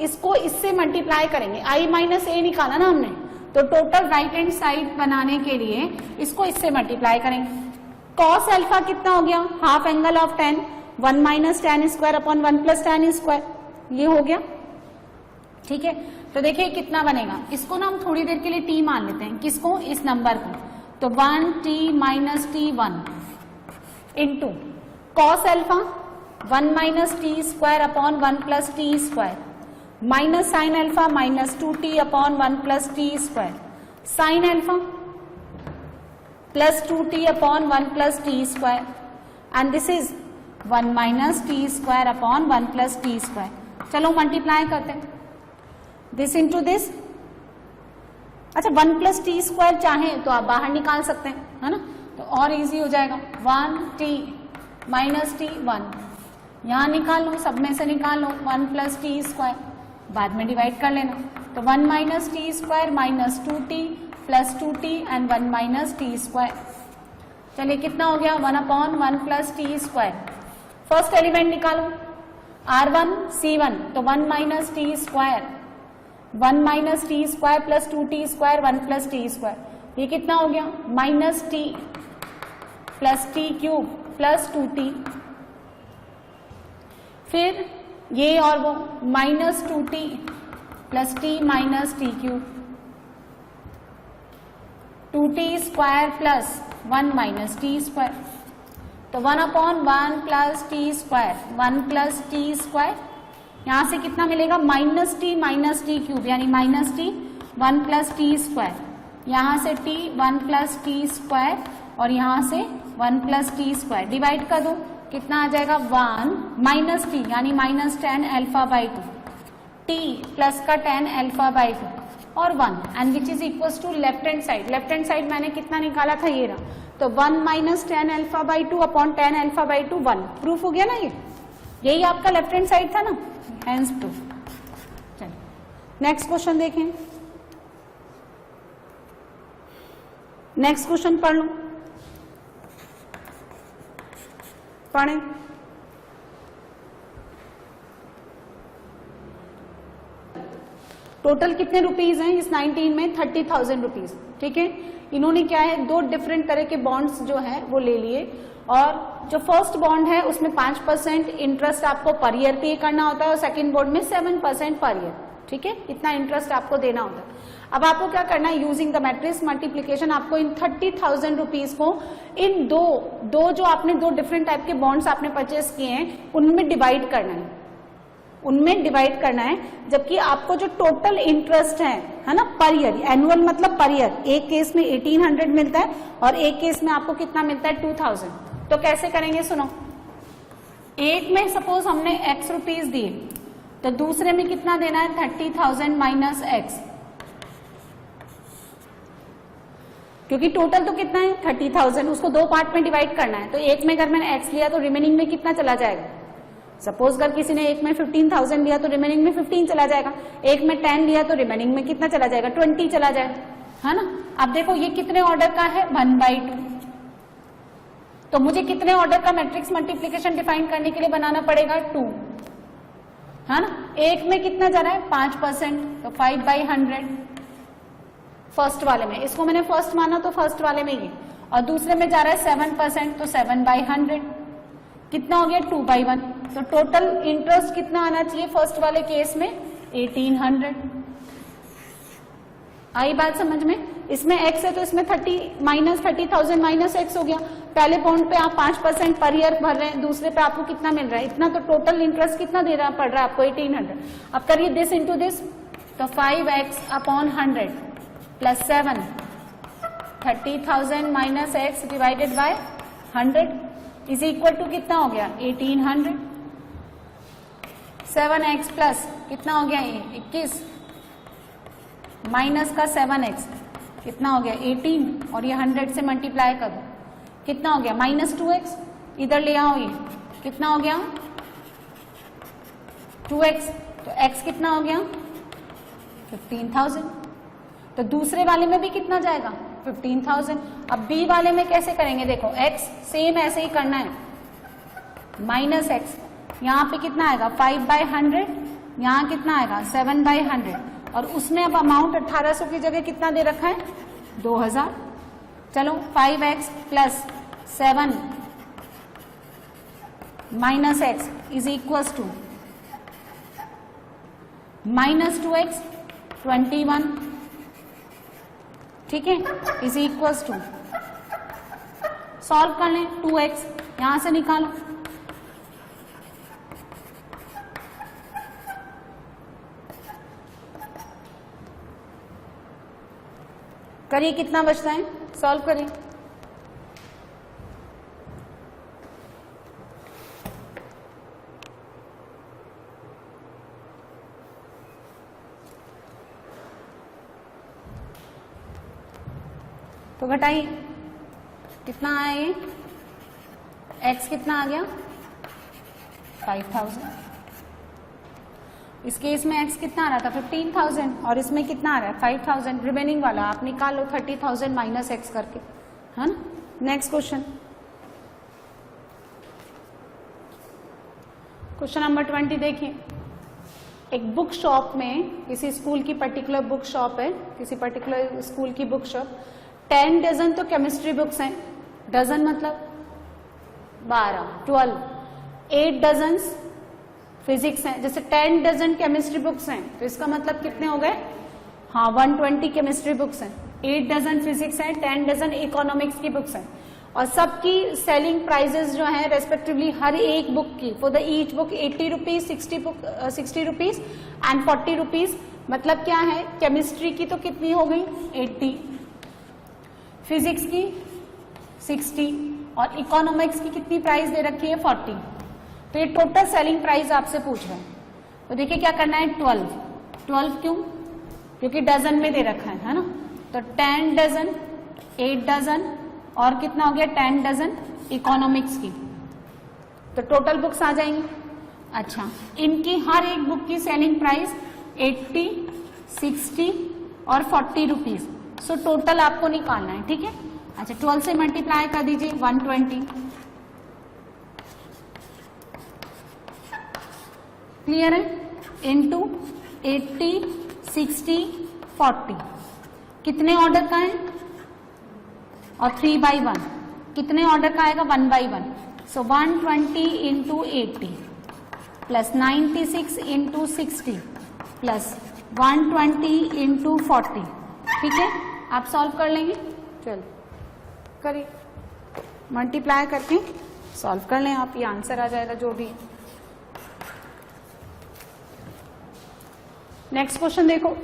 इसको इससे मल्टीप्लाई करेंगे. i माइनस ए निकाला ना हमने, तो टोटल राइट हैंड साइड बनाने के लिए इसको इससे मल्टीप्लाई करेंगे. कॉस अल्फा कितना हो गया, half angle of 10 1 minus tan square upon 1 plus tan square. ये हो गया. ठीक है, तो देखिए कितना बनेगा. इसको ना हम थोड़ी देर के लिए t मान लेते हैं. किसको, इस नंबर को. तो 1t minus T 1 into cos alpha 1 minus T square upon 1 plus T square minus sine alpha minus 2t upon 1 plus T square sine alpha plus 2t upon 1 plus T square and this is 1 minus T square upon 1 plus T square. चलो मल्टीप्लाई करते हैं दिस इंटू दिस. अच्छा 1 प्लस टी स्क्वायर चाहे तो आप बाहर निकाल सकते हैं, है ना, तो और इजी हो जाएगा. 1t माइनस टी 1 यहां निकाल लो, सब में से निकाल लो 1 प्लस टी स्क्वायर, बाद में डिवाइड कर लेना. तो 1 minus T square minus 2t plus 2t and 1 minus T square. चलिए कितना हो गया 1 upon 1 plus T square. First element निकालो r1 c1 तो 1 minus T square 1 minus T square plus 2t square 1 plus T square. ये कितना हो गया minus T plus T cube plus 2t. फिर ये और वो minus 2t plus T minus T cube 2t square plus 1 minus T square. तो 1 upon 1 plus T square 1 plus T square. यहां से कितना मिलेगा माइनस टी क्यूब यानी minus T 1 plus T square. यहां से t 1 प्लस टी स्क्वायर और यहां से 1 प्लस टी स्क्वायर. डिवाइड कर दो कितना आ जाएगा 1 माइनस टी यानी minus ten alpha by 2 t plus का 10 अल्फा बाई 2 और 1 and which is equals to left hand side. Left hand side मैंने कितना निकाला था, ये रहा. तो 1 minus ten alpha by 2 upon 10 alpha by 2 1. Proof हो गया ना. यही आपका लेफ्ट हैंड साइड था ना, हेंस प्रूफ. चलिए नेक्स्ट क्वेश्चन देखें. नेक्स्ट क्वेश्चन पढ़ लो, पढ़ें. टोटल कितने रुपीज हैं इस 19 में 30,000 रुपीज. ठीक है, इन्होंने क्या है 2 डिफरेंट तरह के बॉन्ड्स जो हैं वो ले लिए और जो फर्स्ट बॉन्ड है उसमें 5% इंटरेस्ट आपको पर ईयर पे करना होता है और सेकंड बॉन्ड में 7% पर ईयर. ठीक है, इतना इंटरेस्ट आपको देना होता है. अब आपको क्या करना है, यूजिंग द मैट्रिक्स मल्टीप्लीकेशन आपको इन 30,000 रुपीज को इन दो जो आपने 2 डिफरेंट टाइप के बॉन्ड्स आपने परचेस किए हैं उनमें डिवाइड करना है. उनमें डिवाइड करना है, जबकि आपको जो टोटल इंटरेस्ट है ना पर ईयर, एनुअल मतलब पर ईयर, एक केस में 1800 मिलता है और एक केस में आपको कितना मिलता है 2000. तो कैसे करेंगे सुनो. एक में सपोज हमने x रुपीज दिए तो दूसरे में कितना देना है 30,000 माइनस x, क्योंकि टोटल तो कितना है 30,000, उसको 2 पार्ट में डिवाइड करना है. तो एक में अगर मैंने x लिया तो रिमेनिंग में कितना चला जाएगा. सपोज अगर किसी ने एक में 15,000 लिया तो रिमेनिंग में 15 चला जाएगा. एक में 10 लिया तो रिमेनिंग में कितना चला जाएगा 20 चला जाएगा, है ना. अब देखो ये कितने ऑर्डर का है 1/2. तो मुझे कितने ऑर्डर का मैट्रिक्स मल्टीप्लीकेशन डिफाइन करने के लिए बनाना पड़ेगा 2, है ना. एक में कितना जा रहा है 5%, तो 5/100 फर्स्ट वाले में, इसको मैंने फर्स्ट माना तो फर्स्ट वाले में ही, और दूसरे में जा रहा है 7%, तो 7/100 कितना हो गया 2/1। तो टोटल इंटरेस्ट कितना आना चाहिए फर्स्ट वाले केस में 1800। आई बात समझ में? इसमें x है तो इसमें 30,000 माइनस x हो गया। पहले बॉन्ड पे आप 5% पर ईयर भर रहे हैं, दूसरे पे आपको कितना मिल रहा है इतना, तो टोटल इंटरेस्ट कितना दे रहा पड़ रहा है आपको 1800। अब करिए दिस इंटू दिस, तो 5x/100 plus 7, 30,000 minus x divided by 100 is equal to कितना हो गया 1800। 7x प्लस कितना हो गया 21 माइनस का 7x कितना हो गया 18, और ये 100 से मल्टीप्लाई करो कितना हो गया -2x, इधर ले आओ, ये कितना हो गया 2x, तो x कितना हो गया 15,000। तो दूसरे वाले में भी कितना जाएगा 15,000। अब b वाले में कैसे करेंगे, देखो x सेम ऐसे ही करना है, -x यहाँ पे कितना आएगा 5/100, यहाँ कितना आएगा 7/100, और उसमें अब अमाउंट 1800 की जगह कितना दे रखा है 2000। चलो 5x plus 7 minus x is equals to -2x 21, ठीक है, इज इक्वल्स टू, सॉल्व कर लें, 2x यहां से निकालो, करिए कितना बचता है, सॉल्व करिए। तो घटाइए कितना आया ये, x कितना आ गया 5000, इस केस में x कितना आ रहा था 15,000, और इसमें कितना आ रहा है 5,000, रिमेनिंग वाला आप निकाल लो 30,000 माइनस x करके, है ना। नेक्स्ट क्वेश्चन, क्वेश्चन नंबर 20 देखिए। एक बुक शॉप में, किसी स्कूल की पर्टिकुलर बुक शॉप है, किसी पर्टिकुलर स्कूल की बुक शॉप, 10 डजन तो केमिस्ट्री बुक्स हैं, डजन मतलब 12, 12, 8 डजन फिजिक्स हैं। जैसे 10 डजन केमिस्ट्री बुक्स हैं तो इसका मतलब कितने हो गए, हाँ 120 केमिस्ट्री बुक्स हैं, 8 डजन फिजिक्स हैं, 10 डजन इकोनॉमिक्स की बुक्स हैं, और सबकी सेलिंग प्राइजेस जो हैं रेस्पेक्टिवली हर एक बुक की, for the each book 80 rupees, 60 rupees and 40 rupees. मतलब क्या है, केमिस्ट्री की तो कितनी हो गई 80, फिजिक्स की 60, और इकोनॉमिक्स की कितनी प्राइस दे रखी है 40। तो ये टोटल सेलिंग प्राइस आपसे पूछ रहे हैं। तो देखिए क्या करना है 12 क्यों, क्योंकि डजन में दे रखा है ना। तो 10 डजन, 8 डजन, और कितना हो गया 10 डजन इकोनॉमिक्स की, तो टोटल बुक्स आ जाएंगी। अच्छा, इनकी हर एक बुक की सेलिंग प्राइस 80, 60 और 40 रुपीज। सो टोटल आपको निकालना है, ठीक है। अच्छा, 12 से मल्टीप्लाई कर दीजिए 120, क्लियर है, इनटू 80, 60, 40, कितने ऑर्डर का है, और 3/1 कितने ऑर्डर का आएगा 1/1। सो 120 into 80 plus 96 into 60 plus 120 into 40, ठीक है। आप सॉल्व कर लेंगे, चलो करिए, मल्टीप्लाई करके सॉल्व कर लें आप, ये आंसर आ जाएगा जो भी। नेक्स्ट क्वेश्चन देखो,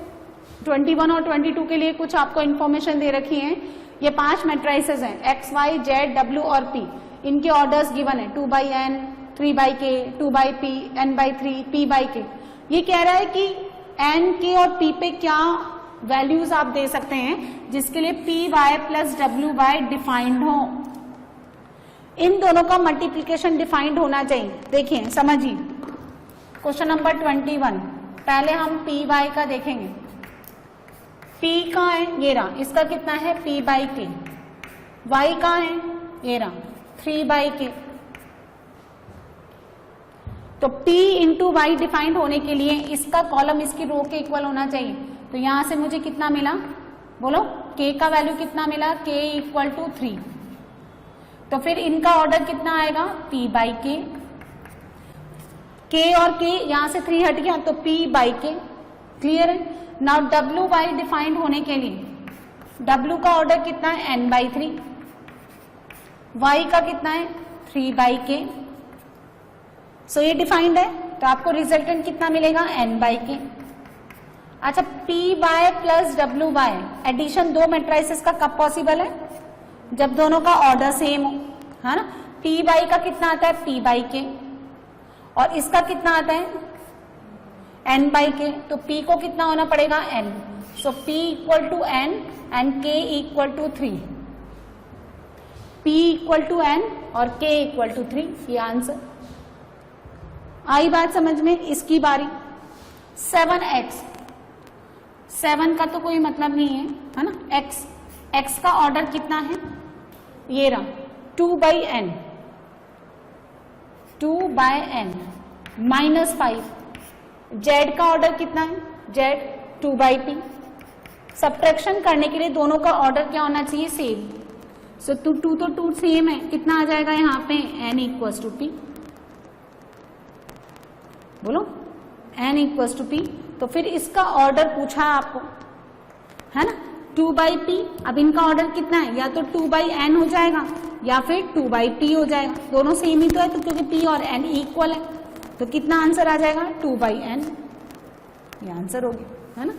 21 और 22 के लिए कुछ आपको इन्फॉर्मेशन दे रखी है। ये 5 मैट्रिसेस हैं, x, y, z, w और p, इनके ऑर्डर्स गिवन है 2/n, 3/k, 2/p, n/3, p/k। ये कह रहा है कि n, k और p पे क्या वैल्यूज आप दे सकते हैं जिसके लिए P Y plus W Y defined हो। इन दोनों का मल्टीप्लीकेशन डिफाइंड होना चाहिए। देखिए समझिए, क्वेश्चन नंबर 21, पहले हम पी वाई का देखेंगे। पी का है ये रहा, इसका कितना है p/k, y का है ये रहा 3/k। तो p इंटू वाई डिफाइंड होने के लिए इसका कॉलम इसकी रो के इक्वल होना चाहिए। तो यहां से मुझे कितना मिला, बोलो k का वैल्यू कितना मिला, k इक्वल टू 3। तो फिर इनका ऑर्डर कितना आएगा, p बाई के। k और k यहां से 3 हट गया तो p बाई के। क्लियर है। नाउ w बाई डिफाइंड होने के लिए w का ऑर्डर कितना है, n बाई 3। y का कितना है, 3 बाई के। सो ये डिफाइंड है तो आपको रिजल्टेंट कितना मिलेगा, n बाई के। अच्छा, p by plus w by addition दो मैट्रिसेस का कब पॉसिबल है, जब दोनों का ऑर्डर सेम हो, है ना। p बाई का कितना आता है, p बाई के, और इसका कितना आता है, n बाई के। तो p को कितना होना पड़ेगा, n। So p equal to n and k equal to 3। p equal to n और k इक्वल टू 3, ये आंसर। आई बात समझ में। इसकी बारी 7x, 7 का तो कोई मतलब नहीं है ना। x का ऑर्डर कितना है, ये रहा 2 by n, 2 by n minus 5। z का ऑर्डर कितना है, z 2 बाई p। सब्ट्रैक्शन करने के लिए दोनों का ऑर्डर क्या होना चाहिए, सेम। सो 2 तो 2 सेम है, कितना आ जाएगा यहाँ पे, n इक्वल्स टू p। बोलो n इक्वल्स टू p। तो फिर इसका ऑर्डर पूछा आपको, है ना, 2 बाई p। अब इनका ऑर्डर कितना है, या तो 2 बाई n हो जाएगा या फिर 2 बाई p हो जाएगा। दोनों सेम ही तो है, तो क्योंकि p और n इक्वल है तो कितना आंसर आ जाएगा, 2 बाई n। ये आंसर हो गया, है ना।